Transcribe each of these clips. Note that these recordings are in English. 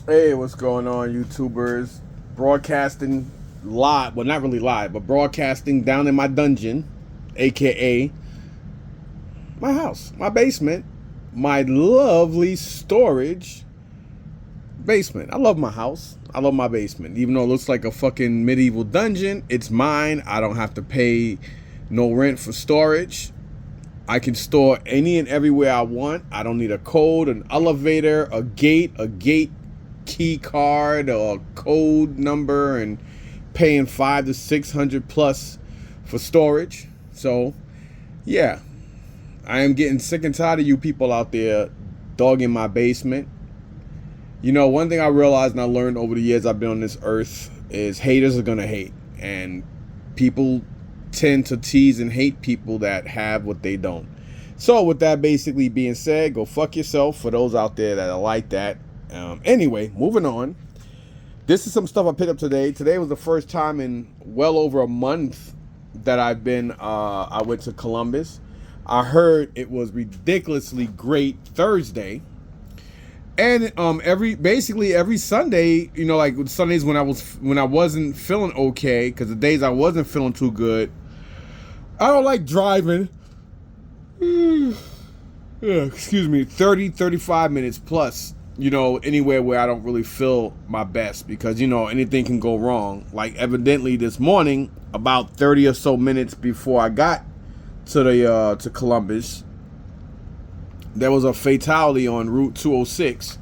Hey, what's going on, YouTubers? Broadcasting live, well, not really live, but broadcasting down in my dungeon, aka my house, my basement, my lovely storage basement. I love my house. I love my basement. Even though it looks like a fucking medieval dungeon, it's mine. I don't have to pay no rent for storage. I can store any and everywhere I want. I don't need a code, an elevator, a gate key card or code number, and paying 500 to 600 plus for storage. So yeah, I am getting sick and tired of you people out there dogging my basement. You know, one thing I realized and I learned over the years I've been on this earth is haters are gonna hate, and people tend to tease and hate people that have what they don't. So with that basically being said, go fuck yourself for those out there that are like that. Anyway, moving on. This is some stuff I picked up today. Today was the first time in well over a month that I went to Columbus. I heard it was ridiculously great Thursday. And every Sunday, you know, like Sundays when I wasn't feeling okay, because the days I wasn't feeling too good, I don't like driving. Excuse me, 35 minutes plus, you know, anywhere where I don't really feel my best, because, you know, anything can go wrong. Like evidently this morning, about 30 or so minutes before I got to Columbus, there was a fatality on Route 206.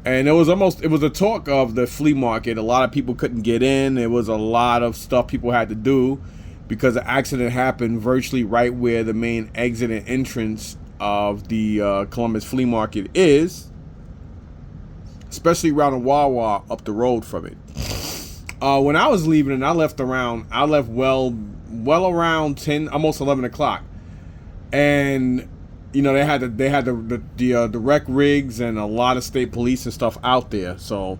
And it was a talk of the flea market. A lot of people couldn't get in. There was a lot of stuff people had to do because the accident happened virtually right where the main exit and entrance of the Columbus Flea Market is, especially around the Wawa up the road from it. When I was leaving, and I left well around 10, almost 11 o'clock, and you know they had the rec rigs and a lot of state police and stuff out there. So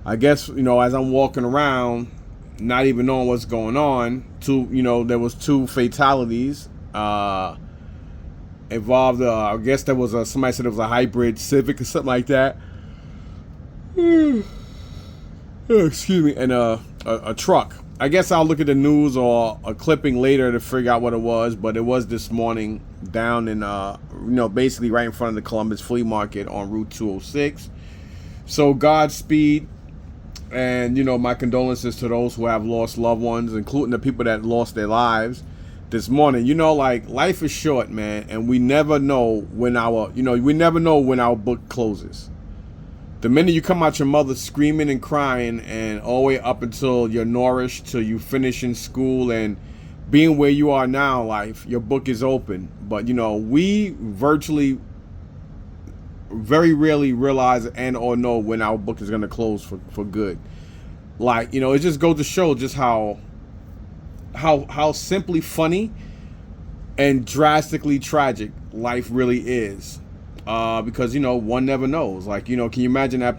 I guess, you know, as I'm walking around, not even knowing what's going on, there was two fatalities involved. I guess there was somebody said it was a hybrid Civic or something like that. Excuse me, and a truck. I guess I'll look at the news or a clipping later to figure out what it was, but it was this morning down in basically right in front of the Columbus Flea Market on Route 206. So Godspeed, and you know, my condolences to those who have lost loved ones, including the people that lost their lives this morning. You know, like, life is short, man, and we never know when our book closes. The minute you come out your mother screaming and crying, and all the way up until you're nourished, till you finish in school and being where you are now in life, your book is open. But you know, we virtually very rarely realize and or know when our book is going to close for good. Like, you know, it just goes to show just how simply funny and drastically tragic life really is. Because, you know, one never knows. Like, you know, can you imagine that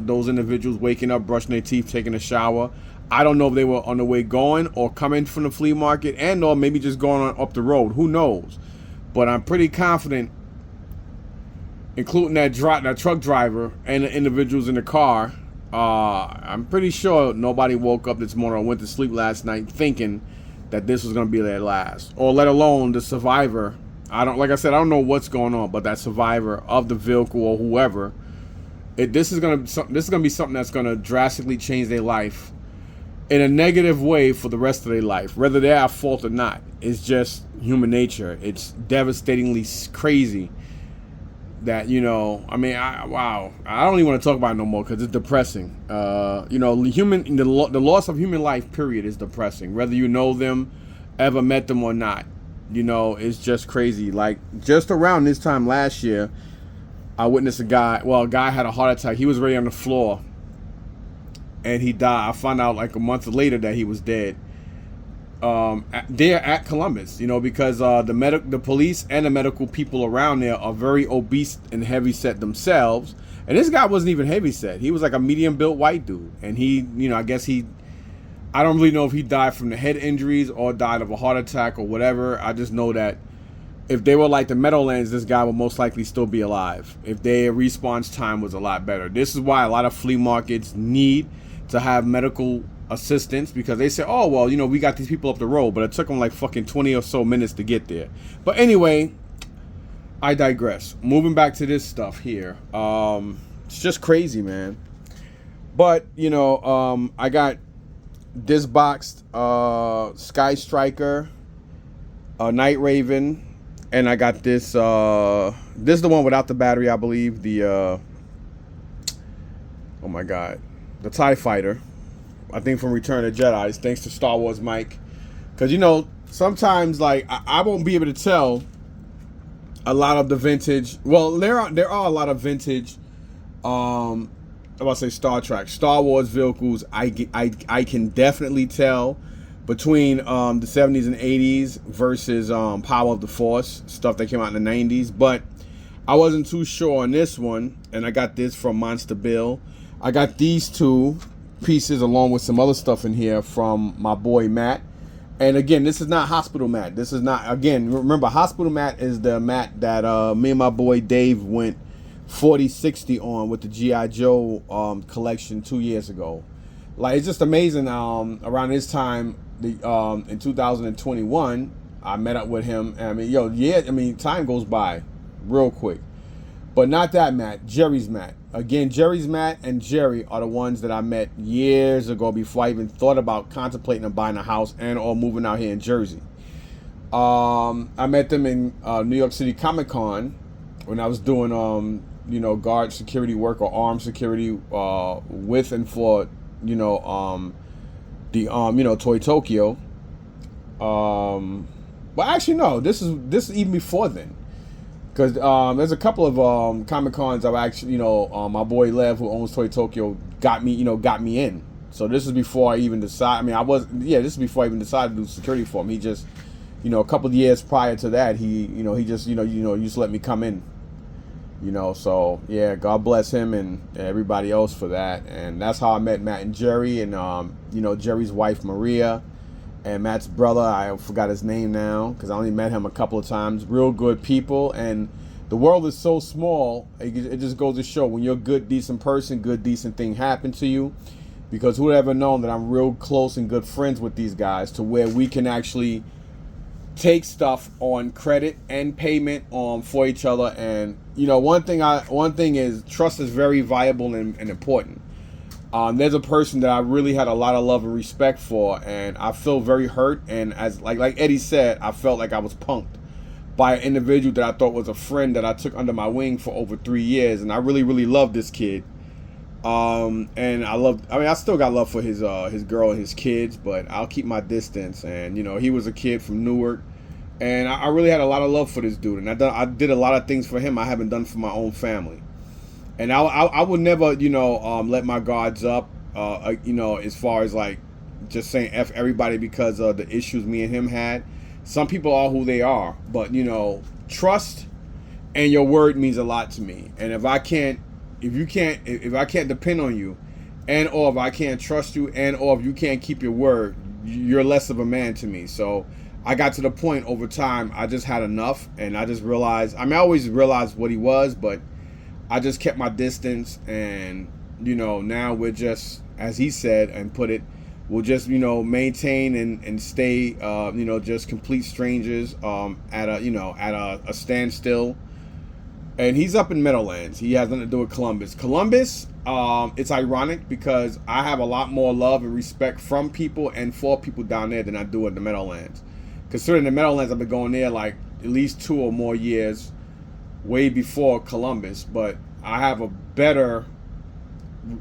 those individuals waking up, brushing their teeth, taking a shower? I don't know if they were on the way going or coming from the flea market, and or maybe just going on up the road. Who knows? But I'm pretty confident, including that truck driver and the individuals in the car, I'm pretty sure nobody woke up this morning or went to sleep last night thinking that this was going to be their last, or let alone the survivor. Like I said, I don't know what's going on, but that survivor of the vehicle or whoever, this is gonna be something that's gonna drastically change their life in a negative way for the rest of their life, whether they're at fault or not. It's just human nature. It's devastatingly crazy that, you know, I mean, I don't even want to talk about it no more because it's depressing. You know, the loss of human life, period, is depressing, whether you know them, ever met them or not. You know, it's just crazy. Like, just around this time last year, I witnessed a guy had a heart attack. He was already on the floor and he died. I found out like a month later that he was dead. There at Columbus, you know, because the police and the medical people around there are very obese and heavy set themselves. And this guy wasn't even heavy set. He was like a medium built white dude. And he, you know, I don't really know if he died from the head injuries or died of a heart attack or whatever. I just know that if they were like the Meadowlands, this guy would most likely still be alive if their response time was a lot better. This is why a lot of flea markets need to have medical assistance, because they say, oh, well, you know, we got these people up the road, but it took them like fucking 20 or so minutes to get there. But anyway, I digress. Moving back to this stuff here. It's just crazy, man. But, you know, I got this boxed Sky Striker, Night Raven, and I got this this is the one without the battery, I believe. The oh my god, the TIE Fighter, I think from Return of the Jedi, thanks to Star Wars Mike. Because, you know, sometimes like I won't be able to tell a lot of the vintage, well, there are a lot of vintage I'm about to say Star Wars vehicles. I can definitely tell between the 70s and 80s versus Power of the Force, stuff that came out in the 90s. But I wasn't too sure on this one, and I got this from Monster Bill. I got these two pieces along with some other stuff in here from my boy Matt. And again, this is not Hospital Matt. This is not, again, remember, Hospital Matt is the Matt that me and my boy Dave went 40-60 on with the G.I. Joe collection 2 years ago. Like, it's just amazing. Around this time, in 2021, I met up with him. And I mean, time goes by real quick. But not that Matt, Jerry's Matt. Again, Jerry's Matt and Jerry are the ones that I met years ago before I even thought about contemplating on buying a house and or moving out here in Jersey. I met them in New York City Comic Con when I was doing guard security work or armed security with and for Toy Tokyo. Well, actually no, this is even before then, because there's a couple of Comic Cons I've actually my boy Lev, who owns Toy Tokyo, got me in. So this is before I even decided. This is before I even decided to do security for him. He just a couple of years prior to that, he just used to let me come in. So yeah, God bless him and everybody else for that. And that's how I met Matt and Jerry, and Jerry's wife Maria, and Matt's brother, I forgot his name now because I only met him a couple of times. Real good people, and the world is so small. It just goes to show, when you're a good, decent person, good, decent thing happen to you. Because who would ever known that I'm real close and good friends with these guys, to where we can actually take stuff on credit and payment for each other. And one thing is, trust is very viable and important. There's a person that I really had a lot of love and respect for, and I feel very hurt. And as like Eddie said, I felt like I was punked by an individual that I thought was a friend that I took under my wing for over 3 years, and I really, really loved this kid. And I still got love for his girl and his kids, but I'll keep my distance. And he was a kid from Newark, and I really had a lot of love for this dude, and I did a lot of things for him I haven't done for my own family. And I would never let my guards up, as far as like just saying F everybody because of the issues me and him had. Some people are who they are, but trust and your word means a lot to me. And if I can't depend on you, and or if I can't trust you, and or if you can't keep your word, you're less of a man to me. So I got to the point over time, I just had enough, and I just realized, I always realized what he was, but I just kept my distance. And now we're just, as he said and put it, we'll just maintain and stay just complete strangers at a standstill. And he's up in Meadowlands. He has nothing to do with Columbus. It's ironic because I have a lot more love and respect from people and for people down there than I do in the Meadowlands. Considering the Meadowlands, I've been going there like at least 2 or more years, way before Columbus. But I have a better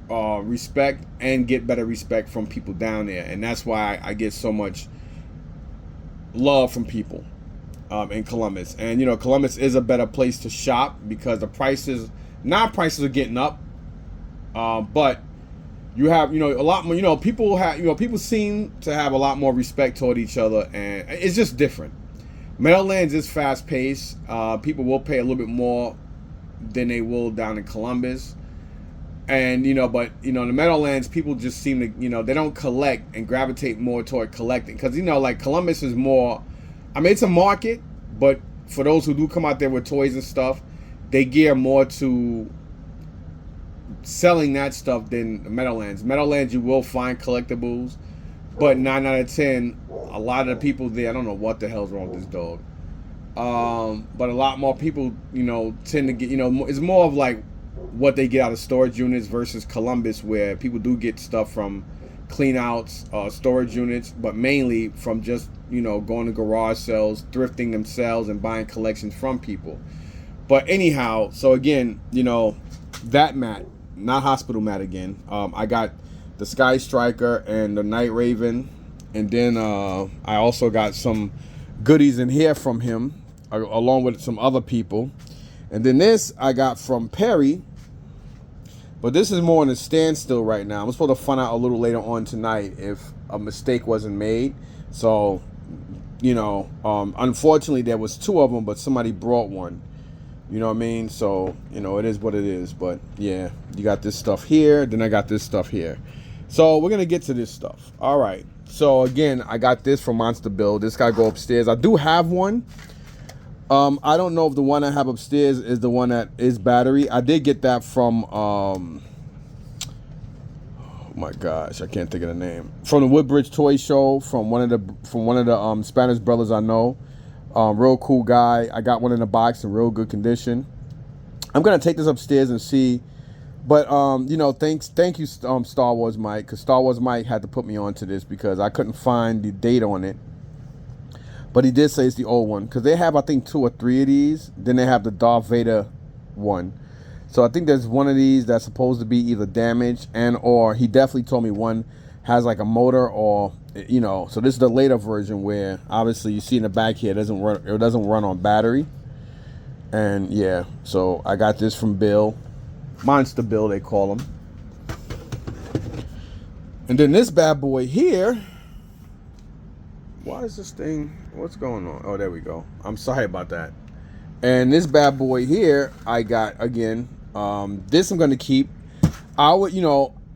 respect and get better respect from people down there. And that's why I get so much love from people in Columbus. And Columbus is a better place to shop because the prices are getting up, but you have a lot more. People seem to have a lot more respect toward each other, and it's just different. Meadowlands is fast paced. People will pay a little bit more than they will down in Columbus, and but the Meadowlands, people just seem to they don't collect and gravitate more toward collecting, because like Columbus is more, it's a market, but for those who do come out there with toys and stuff, they gear more to selling that stuff than Meadowlands. Meadowlands, you will find collectibles, but 9 out of 10, a lot of the people there, I don't know what the hell's wrong with this dog. But a lot more people, tend to get, it's more of like what they get out of storage units versus Columbus, where people do get stuff from clean outs, storage units, but mainly from just, going to garage sales, thrifting themselves and buying collections from people. But anyhow, so again, that mat, not hospital mat again. I got the Sky Striker and the Night Raven, and then I also got some goodies in here from him, along with some other people. And then this I got from Perry, but this is more on a standstill right now. I'm supposed to find out a little later on tonight if a mistake wasn't made. So, unfortunately there was 2 of them, but somebody brought one. You know what I mean? So, it is what it is. But yeah, you got this stuff here, then I got this stuff here. So we're gonna get to this stuff. All right. So again, I got this from Monster Build. This guy go upstairs. I do have one. I don't know if the one I have upstairs is the one that is battery. I did get that from oh my gosh, I can't think of the name. From the Woodbridge Toy Show, from one of the Spanish brothers I know. Real cool guy. I got one in the box in real good condition. I'm gonna take this upstairs and see. But thank you, Star Wars Mike, because Star Wars Mike had to put me onto this because I couldn't find the date on it. But he did say it's the old one, because they have, I think, 2 or 3 of these. Then they have the Darth Vader one. So I think there's one of these that's supposed to be either damaged or he definitely told me one has like a motor or, So this is the later version where obviously you see in the back here it doesn't run on battery. And yeah, so I got this from Bill. Monster Bill, they call him. And then this bad boy here. Why is this thing? What's going on? Oh, there we go. I'm sorry about that. And this bad boy here, I got again. This I'm gonna keep. I would,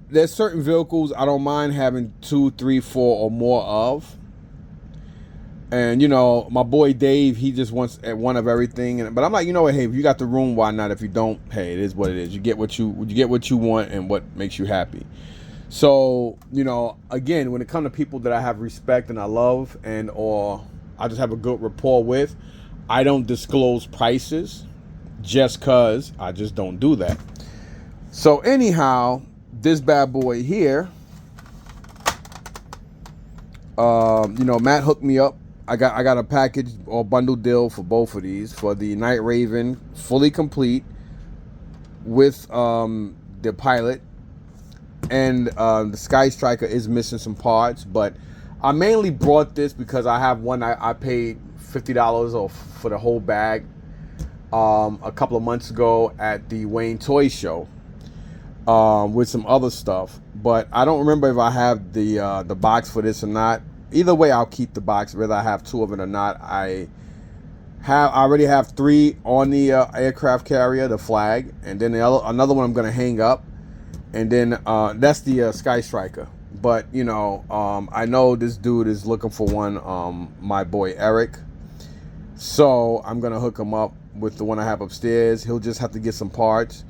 there's certain vehicles I don't mind having 2, 3, 4 or more of. And my boy Dave, he just wants one of everything. But I'm like, hey, if you got the room, why not? If you don't, hey, it is what it is. You get what you want and what makes you happy. So, again, when it comes to people that I have respect and I love or I just have a good rapport with, I don't disclose prices just because I just don't do that. So anyhow, this bad boy here, Matt hooked me up. I got a package or bundle deal for both of these, for the Night Raven, fully complete with the pilot. And the Sky Striker is missing some parts, but I mainly brought this because I have one I paid $50 for the whole bag a couple of months ago at the Wayne Toy Show with some other stuff. But I don't remember if I have the box for this or not. Either way, I'll keep the box, whether I have 2 of it or not. I already have 3 on the aircraft carrier, the flag, and then another one I'm going to hang up. And then that's the Sky Striker. But, I know this dude is looking for one, my boy Eric. So I'm going to hook him up with the one I have upstairs. He'll just have to get some parts.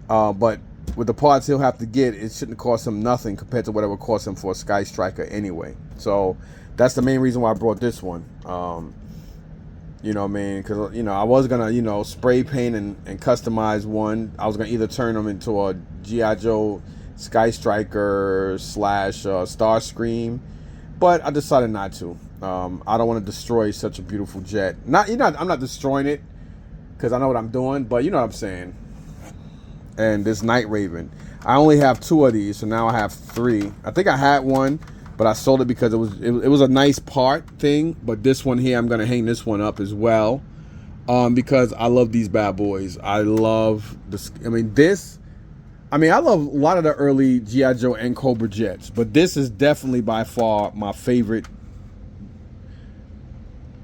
But with the parts he'll have to get, it shouldn't cost him nothing compared to what it would cost him for a Sky Striker anyway. So that's the main reason why I brought this one. You know what I mean? Because, I was going to, spray paint and customize one. I was going to either turn them into a G.I. Joe Sky Striker / Starscream. But I decided not to. I don't want to destroy such a beautiful jet. I'm not destroying it because I know what I'm doing. But you know what I'm saying. And this Night Raven. I only have 2 of these, so now I have 3. I think I had one, but I sold it because it was a nice part thing. But this one here, I'm gonna hang this one up as well, because I love these bad boys. I love this. I love a lot of the early G.I. Joe and Cobra jets, but this is definitely by far my favorite.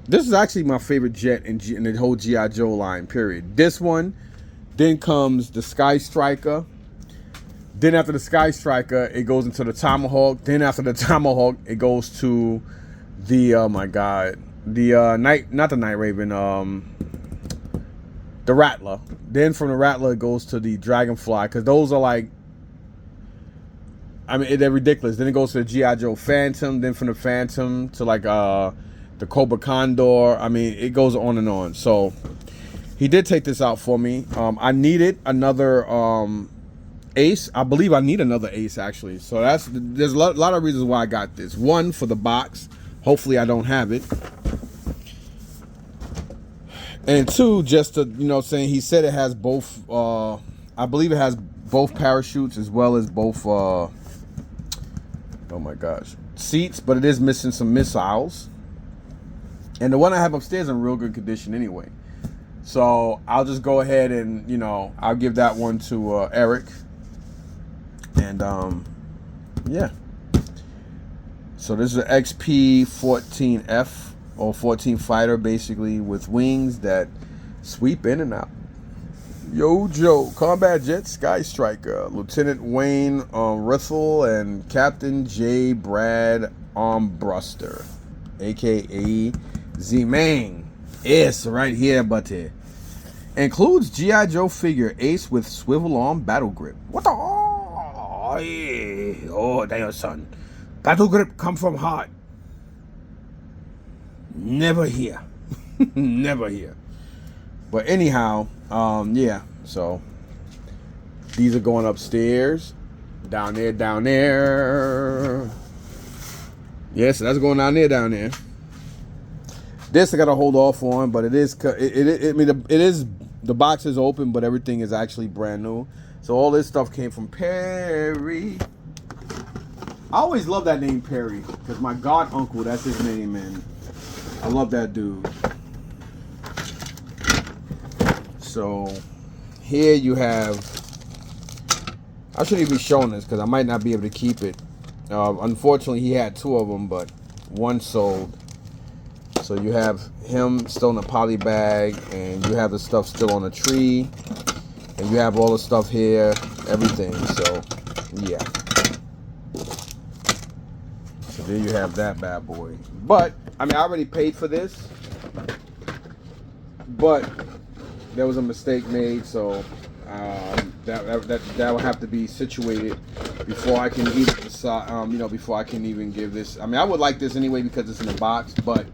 This is actually my favorite jet in the whole G.I. Joe line. Period. This one. Then comes the Sky Striker. Then after the Sky Striker, it goes into the Tomahawk. Then after the Tomahawk, it goes to the, oh my God, the not the Night Raven, the Rattler. Then from the Rattler it goes to the Dragonfly, because those are like, I mean, they're ridiculous. Then it goes to the G.I. Joe Phantom. Then from the Phantom to like the Cobra Condor. I mean, it goes on and on. So he did take this out for me. I needed another ace. I believe I need another ace, actually. So there's a lot of reasons why I got this. One, for the box. Hopefully I don't have it. And two, just to, saying, he said it has both, I believe it has both parachutes as well as both, oh my gosh, seats, but it is missing some missiles. And the one I have upstairs is in real good condition anyway. So I'll just go ahead and, I'll give that one to Eric. And, yeah. So this is an XP-14F. Or 14 fighter, basically, with wings that sweep in and out. Yo, Joe, Combat Jet Sky Striker, Lieutenant Wayne Russell, and Captain J. Brad Armbruster, a.k.a. Z-Mang. Yes, right here, buddy. Includes G.I. Joe figure Ace with swivel arm battle grip. What the? Oh, yeah. Oh, damn, son. Battle grip come from heart. Never here. Never here. But anyhow, yeah, so these are going upstairs. Down there. Yes, that's going down there. This I gotta hold off on, but it is the box is open, but everything is actually brand new. So all this stuff came from Perry. I always love that name, Perry, because my god uncle, that's his name, and I love that dude. So here you have, I shouldn't even be showing this because I might not be able to keep it. Unfortunately, he had two of them, but one sold. So you have him still in a poly bag, and you have the stuff still on a tree, and you have all the stuff here, everything. So yeah. So there you have that bad boy. But I mean, I already paid for this, but there was a mistake made, so that will have to be situated before I can even decide. Before I can even give this. I mean, I would like this anyway because it's in the box, but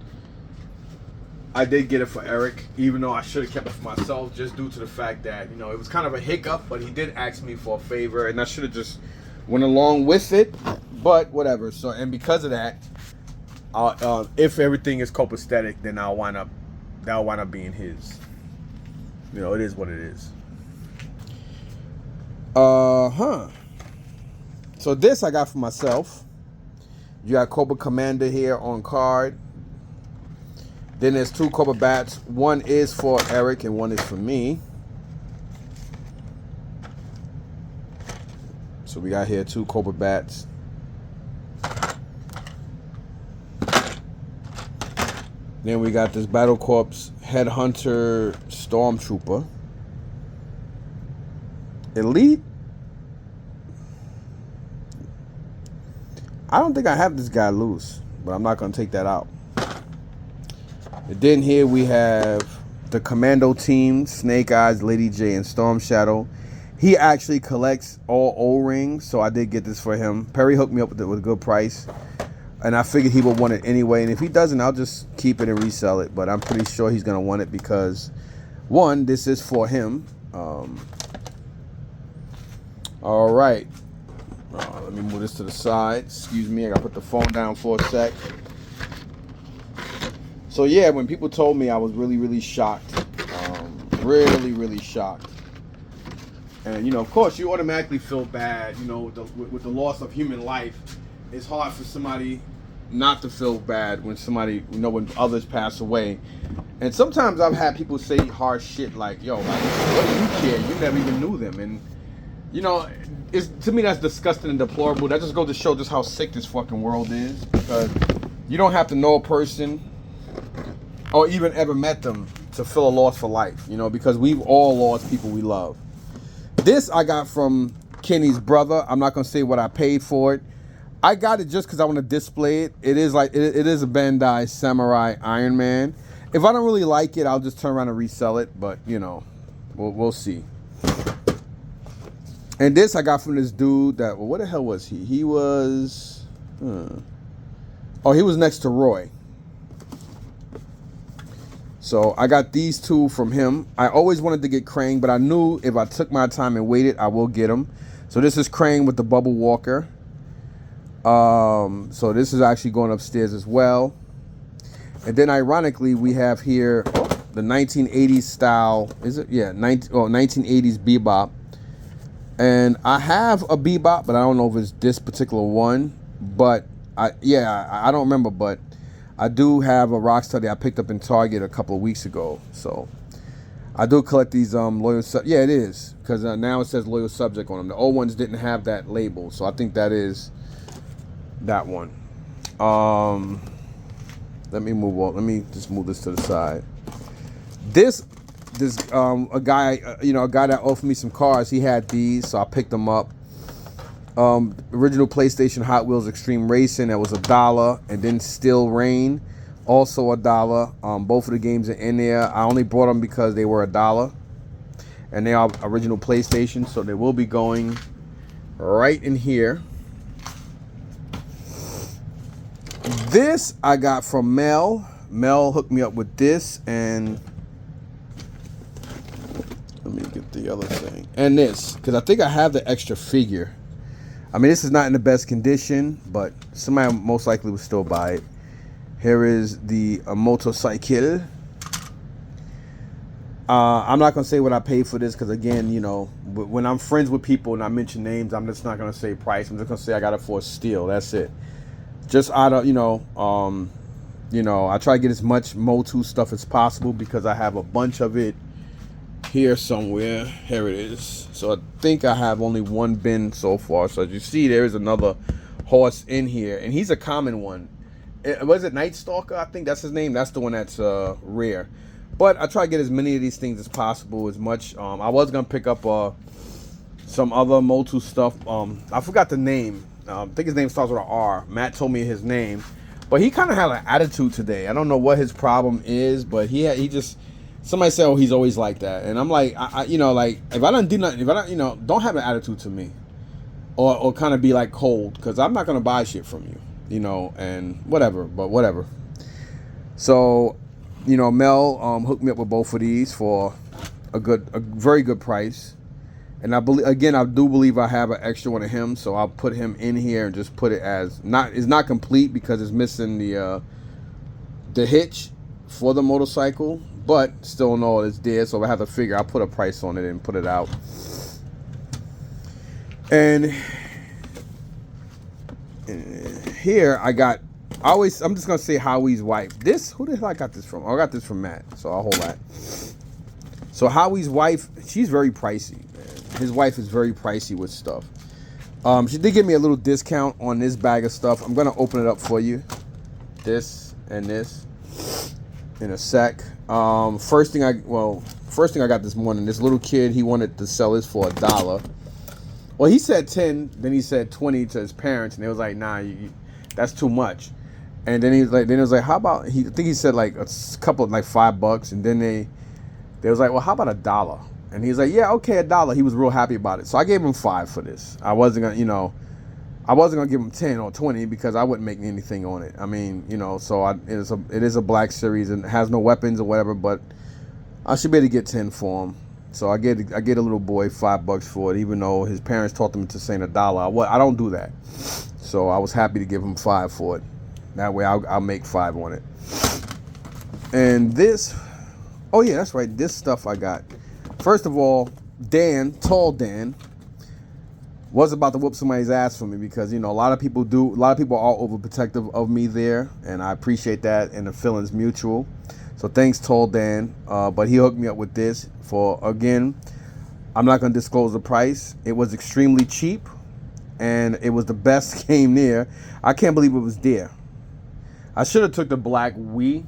I did get it for Eric, even though I should have kept it for myself, just due to the fact that it was kind of a hiccup. But he did ask me for a favor, and I should have just went along with it. But whatever. So, and because of that. If everything is copacetic, then that'll wind up being his. It is what it is. So this I got for myself. You got Cobra Commander here on card. Then there's two Cobra Bats. One is for Eric and one is for me. So we got here two Cobra Bats. Then we got this Battle Corps Headhunter Stormtrooper. Elite. I don't think I have this guy loose, but I'm not going to take that out. And then here we have the Commando Team, Snake Eyes, Lady J, and Storm Shadow. He actually collects all O-rings, so I did get this for him. Perry hooked me up with a good price. And I figured he would want it anyway. And if he doesn't, I'll just keep it and resell it. But I'm pretty sure he's going to want it because, one, this is for him. All right. Let me move this to the side. Excuse me. I got to put the phone down for a sec. So, yeah, when people told me, I was really, really shocked. Really, really shocked. And, of course, you automatically feel bad, with the loss of human life. It's hard for somebody not to feel bad when somebody, when others pass away. And sometimes I've had people say harsh shit like, yo, like, what do you care? You never even knew them. And, to me, that's disgusting and deplorable. That just goes to show just how sick this fucking world is. Because you don't have to know a person or even ever met them to feel a loss for life, because we've all lost people we love. This I got from Kenny's brother. I'm not going to say what I paid for it. I got it just because I want to display it. It is like it is a Bandai Samurai Iron Man. If I don't really like it, I'll just turn around and resell it. But you know, we'll see. And this I got from this dude that, well, what the hell was he? He was, oh, he was next to Roy. So I got these two from him. I always wanted to get Krang, but I knew if I took my time and waited, I will get him. So this is Krang with the Bubble Walker. So this is actually going upstairs as well. And then ironically, we have here the 1980s style. Is it? Yeah, 1980s Bebop. And I have a Bebop, but I don't know if it's this particular one. But I don't remember, but I do have a Rockstar that I picked up in Target a couple of weeks ago. So I do collect these loyal yeah, it is, because now it says loyal subject on them. The old ones didn't have that label, so I think that is that one. Let me move on. Let me just move this to the side. This a guy that offered me some cars. He had these, so I picked them up. Original PlayStation Hot Wheels Extreme Racing, that was $1, and then Steel Rain, also $1. Both of the games are in there. I only brought them because they were $1, and they are original PlayStation, so they will be going right in here. This I got from Mel. Mel hooked me up with this, and let me get the other thing. And this, because I think I have the extra figure. I mean, this is not in the best condition, but somebody most likely will still buy it. Here is the motorcycle. I'm not going to say what I paid for this because, again, you know, when I'm friends with people and I mention names, I'm just not going to say price. I'm just going to say I got it for a steal. That's it. Just out of, I try to get as much Motu stuff as possible because I have a bunch of it here somewhere. Here it is. So I think I have only one bin so far. So as you see, there is another horse in here, and he's a common one. Was it Night Stalker? I think that's his name. That's the one that's rare. But I try to get as many of these things as possible, as much. I was gonna pick up some other Motu stuff. I forgot the name. I think his name starts with an R. Matt told me his name, but he kind of had an attitude today. I don't know what his problem is, but he just. Somebody said, "Oh, he's always like that," and I'm like, like if I don't do nothing, if I don't, don't have an attitude to me, or kind of be like cold, because I'm not gonna buy shit from you, and whatever. But whatever. So, Mel hooked me up with both of these for a very good price, and I do believe I have an extra one of him, so I'll put him in here and just put it as it's not complete because it's missing the hitch for the motorcycle. But still know it's there, so if I have to figure, I'll put a price on it and put it out. And here I'm just gonna say Howie's wife. Who the hell I got this from? Oh, I got this from Matt, so I'll hold that. So Howie's wife, she's very pricey, man. His wife is very pricey with stuff. She did give me a little discount on this bag of stuff. I'm gonna open it up for you. This and this in a sec. First thing I got this morning, this little kid, he wanted to sell this for $1. Well, he said 10, then he said 20 to his parents, and they was like, nah, that's too much. And then he was like, how about, I think he said like a couple, like $5, and then they was like, well, how about $1? And he's like, yeah, okay, $1. He was real happy about it. So I gave him $5 for this. I wasn't gonna give him 10 or 20 because I wouldn't make anything on it. I mean, so it is a black series and it has no weapons or whatever, but I should be able to get 10 for him. So I get a little boy $5 for it, even though his parents taught him to say $1. I don't do that. So I was happy to give him $5 for it. That way I'll make $5 on it. And this, oh yeah, that's right. This stuff I got. First of all, Tall Dan, was about to whoop somebody's ass for me because a lot of people are overprotective of me there, and I appreciate that, and the feeling's mutual. So thanks, Tall Dan. But he hooked me up with this for, again, I'm not going to disclose the price. It was extremely cheap, and it was the best game there. I can't believe it was there. I should have took the black Wii,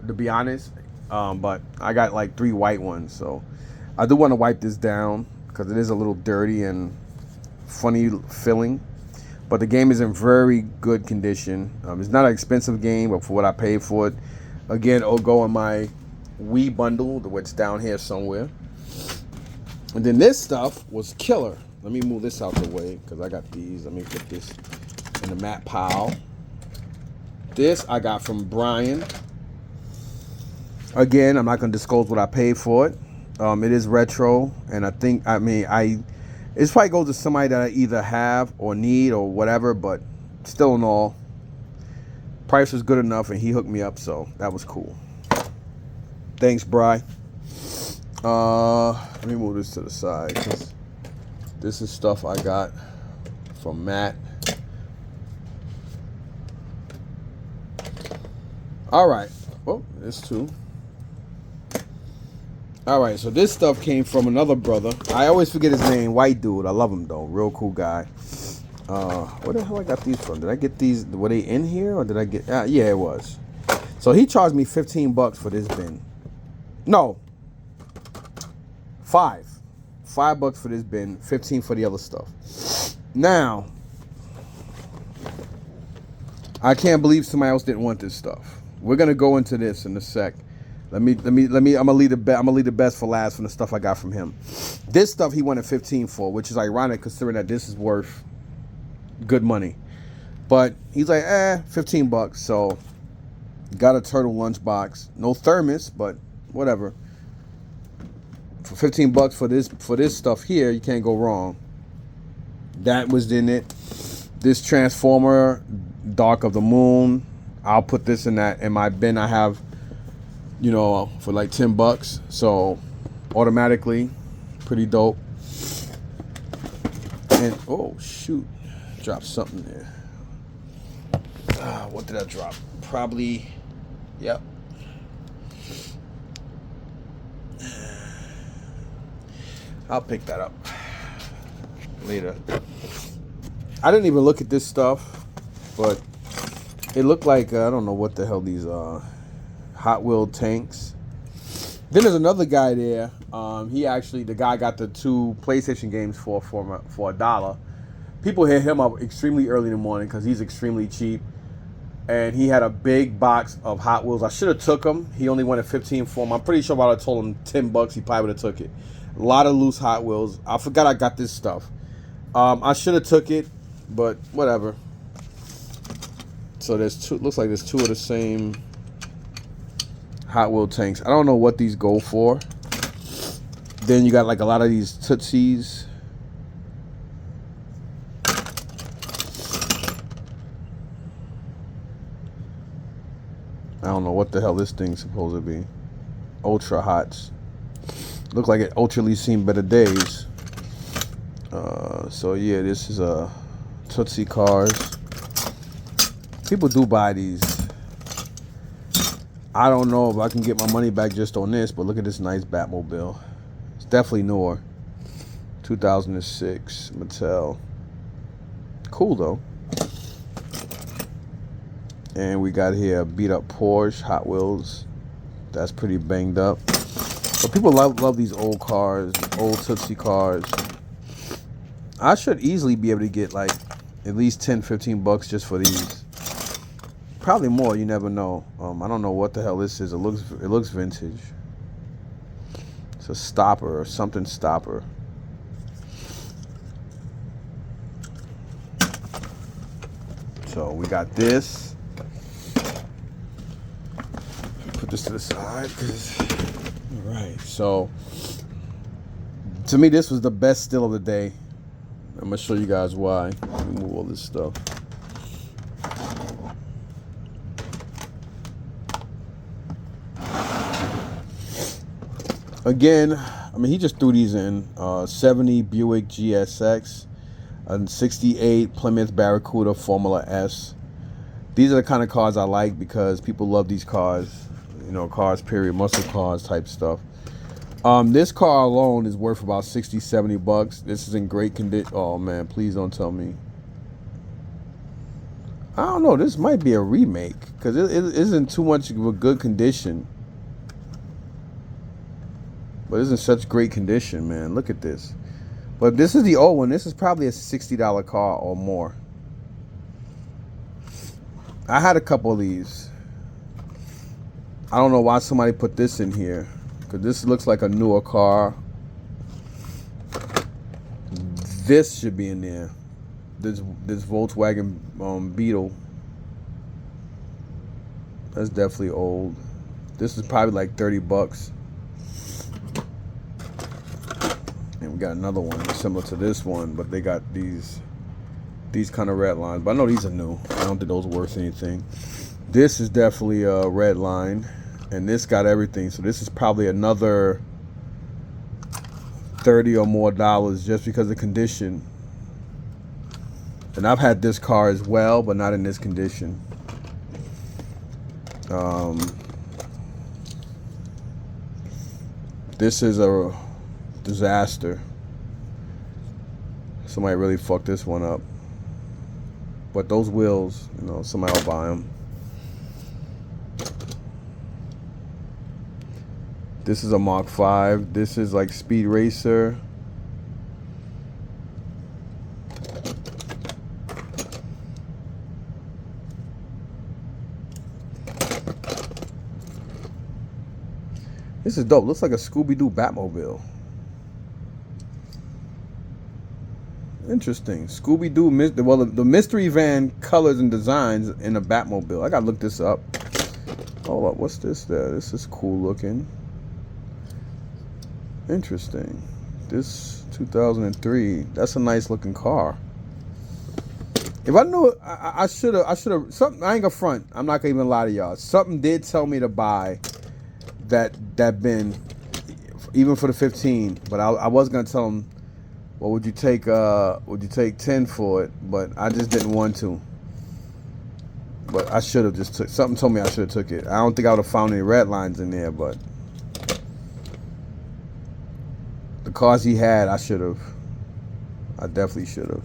to be honest, but I got like 3 white ones, so I do want to wipe this down because it is a little dirty and funny feeling. But the game is in very good condition. It's not an expensive game, but for what I paid for it, again, it'll go in my Wii bundle, which down here somewhere. And then this stuff was killer. Let me move this out the way because I got these. Let me put this in the mat pile. This I got from Brian. Again, I'm not going to disclose what I paid for it. It is retro, and it's probably goes to somebody that I either have or need or whatever, but still in all, price was good enough, and he hooked me up, so that was cool. Thanks, Bri. Let me move this to the side, because this is stuff I got from Matt. All right. Oh, there's two. All right, so this stuff came from another brother. I always forget his name. White dude. I love him, though. Real cool guy. Where the hell I got these from? Did I get these? Were they in here, or did I get... yeah, it was. So he charged me $15 for this bin. No. $5 for this bin. 15 for the other stuff. Now, I can't believe somebody else didn't want this stuff. We're gonna go into this in a sec. Let me. I'm gonna leave the best for last from the stuff I got from him. This stuff he wanted 15 for, which is ironic considering that this is worth good money. But he's like, $15. So got a turtle lunchbox, no thermos, but whatever. For $15 for this stuff here, you can't go wrong. That was in it. This Transformer, Dark of the Moon. I'll put this in my bin I have, for like $10. So automatically, pretty dope. And oh shoot, dropped something there. What did I drop? Probably, yep. I'll pick that up later. I didn't even look at this stuff, but it looked like, I don't know what the hell these are. Hot Wheel tanks. Then there's another guy there. The guy got the 2 PlayStation games for $1. People hit him up extremely early in the morning because he's extremely cheap. And he had a big box of Hot Wheels. I should have took him. He only wanted 15 for him. I'm pretty sure if I told him $10, he probably would have took it. A lot of loose Hot Wheels. I forgot I got this stuff. I should have took it, but whatever. So there's two. Looks like there's 2 of the same Hot Wheel tanks. I don't know what these go for. Then you got like a lot of these Tootsies. I don't know what the hell this thing's supposed to be. Ultra Hots. Look like it ultra seen better days. So yeah, this is a Tootsie cars. People do buy these. I don't know if I can get my money back just on this, but look at this nice Batmobile. It's definitely newer. 2006 Mattel. Cool though. And we got here a beat up Porsche, Hot Wheels. That's pretty banged up. But people love these old cars, old Tootsie cars. I should easily be able to get like at least $10-15 just for these. Probably more, you never know. I don't know what the hell this is. It looks vintage. It's a stopper or something stopper. So we got this. Put this to the side. All right. So to me, this was the best still of the day. I'm gonna show you guys why. Let me move all this stuff. Again, I mean, he just threw these in. 70 Buick GSX, a 68 Plymouth Barracuda Formula S. These are the kind of cars I like because people love these cars. Cars, period, muscle cars type stuff. This car alone is worth about $60-70. This is in great condition. Oh man, please don't tell me. I don't know. This might be a remake because it isn't too much of a good condition. But it's in such great condition, man. Look at this. But this is the old one. This is probably a $60 car or more. I had a couple of these. I don't know why somebody put this in here, because this looks like a newer car. This should be in there. This Volkswagen Beetle. That's definitely old. This is probably like 30 bucks. And we got another one similar to this one, but they got these kind of red lines. But I know these are new. I don't think those are worth anything. This is definitely a red line, and this got everything. So this is probably another $30 or more just because of condition. And I've had this car as well, but not in this condition. This is a disaster. Somebody really fucked this one up. But those wheels, you know, somebody will buy them. This is a Mach 5. This is like Speed Racer. This is dope. Looks like a Scooby-Doo Batmobile. Interesting. Scooby-Doo, well, the mystery van colors and designs in a Batmobile. I gotta look this up. Hold up, what's this there? This is cool looking. Interesting. This 2003. That's a nice looking car. If I knew, I should have. Something. I ain't gonna front. I'm not gonna even lie to y'all. Something did tell me to buy that bin, even for the 15. But I was gonna tell them, well, would you take 10 for it? But I just didn't want to. But I should have just took. Something told me I should have took it. I don't think I would have found any red lines in there, but the cars he had, I should have. I definitely should have.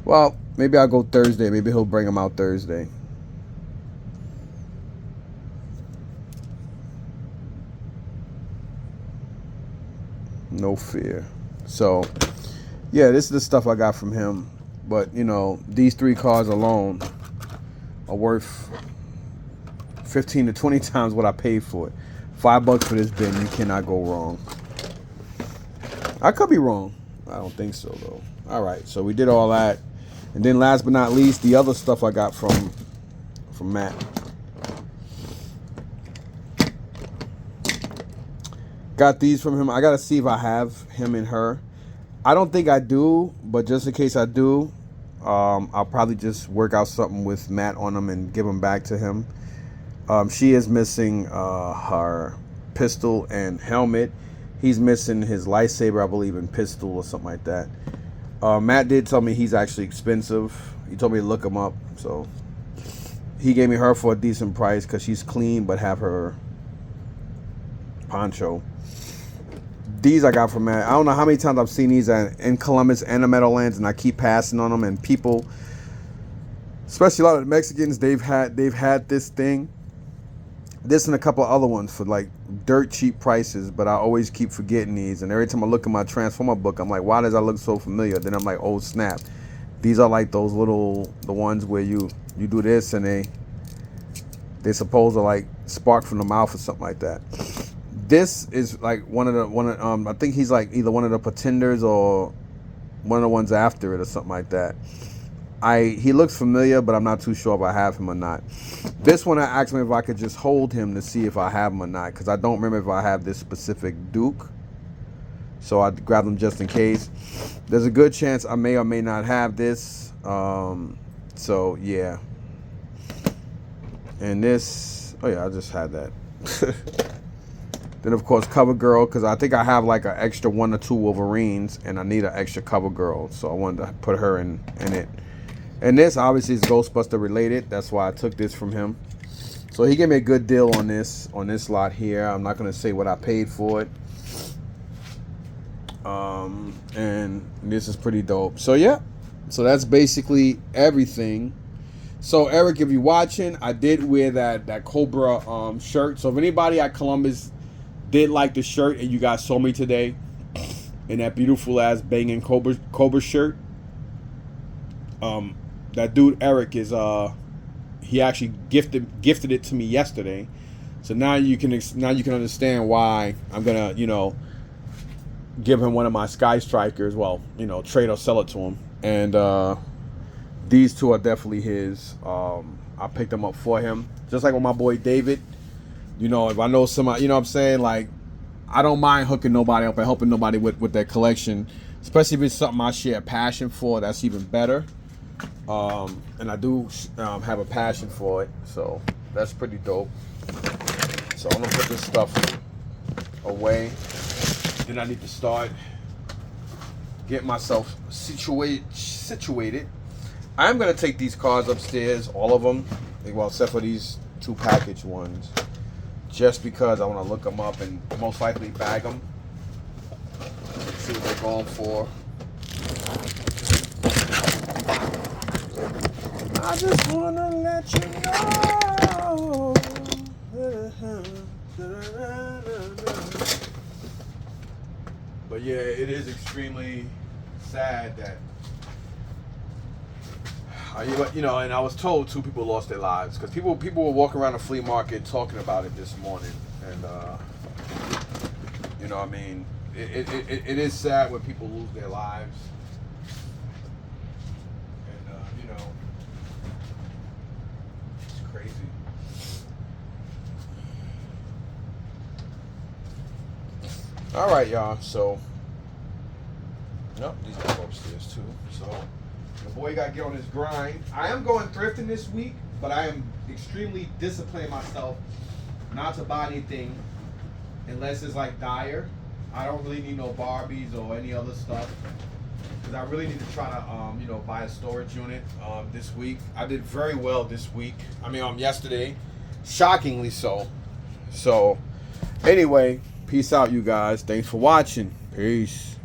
Well, maybe I'll go Thursday. Maybe he'll bring them out Thursday. No fear. So, yeah, this is the stuff I got from him. But, you know, these 3 cars alone are worth 15 to 20 times what I paid for it. $5 for this bin, you cannot go wrong. I could be wrong. I don't think so, though. All right, so we did all that. And then last but not least, the other stuff I got from Matt. Got these from him. I got to see if I have him and her. I don't think I do, but just in case I do, I'll probably just work out something with Matt on them and give them back to him. She is missing her pistol and helmet. He's missing his lightsaber, I believe, and pistol or something like that. Matt did tell me he's actually expensive. He told me to look him up. So he gave me her for a decent price because she's clean but have her poncho. These I got from Matt. I don't know how many times I've seen these in Columbus and the Meadowlands, and I keep passing on them. And people, especially a lot of the Mexicans, they've had this thing. This and a couple of other ones for like dirt cheap prices, but I always keep forgetting these. And every time I look at my Transformer book, I'm like, why does that look so familiar? Then I'm like, oh snap. These are like those the ones where you do this and they supposed to like spark from the mouth or something like that. This is like one of I think he's like either one of the pretenders or one of the ones after it or something like that. He looks familiar, but I'm not too sure if I have him or not. This one, I asked him if I could just hold him to see if I have him or not, because I don't remember if I have this specific Duke. So I grabbed him just in case. There's a good chance I may or may not have this. So yeah. And this, oh yeah, I just had that. Then of course CoverGirl, because I think I have like an extra 1 or 2 Wolverines, and I need an extra CoverGirl, so I wanted to put her in it. And this obviously is Ghostbuster related. That's why I took this from him. So he gave me a good deal on this lot here. I'm not going to say what I paid for it. And this is pretty dope. So yeah. So that's basically everything. So Eric, if you're watching, I did wear that Cobra shirt. So if anybody at Columbus did like the shirt and you guys saw me today in that beautiful ass banging Cobra shirt, that dude Eric is he actually gifted it to me yesterday. So now you can understand why I'm gonna, give him one of my Sky Strikers. Well, trade or sell it to him. And these two are definitely his. I picked them up for him, just like with my boy David. If I know somebody, what I'm saying, like, I don't mind hooking nobody up and helping nobody with their collection, especially if it's something I share a passion for. That's even better. And I do have a passion for it, so that's pretty dope. So I'm gonna put this stuff away. Then I need to start getting myself situated. I am gonna take these cards upstairs, all of them, well, except for these 2 package ones, just because I want to look them up and most likely bag them. See what they're going for. I just wanna let you know. But yeah, it is extremely sad that, and I was told 2 people lost their lives because people were walking around the flea market talking about it this morning, and it is sad when people lose their lives, and it's crazy. All right, y'all. So, nope, these go upstairs too. So, the boy got to get on his grind. I am going thrifting this week, but I am extremely disciplining myself not to buy anything unless it's like dire. I don't really need no Barbies or any other stuff because I really need to try to, buy a storage unit this week. I did very well this week. Yesterday, shockingly so. So, anyway. Peace out, you guys. Thanks for watching. Peace.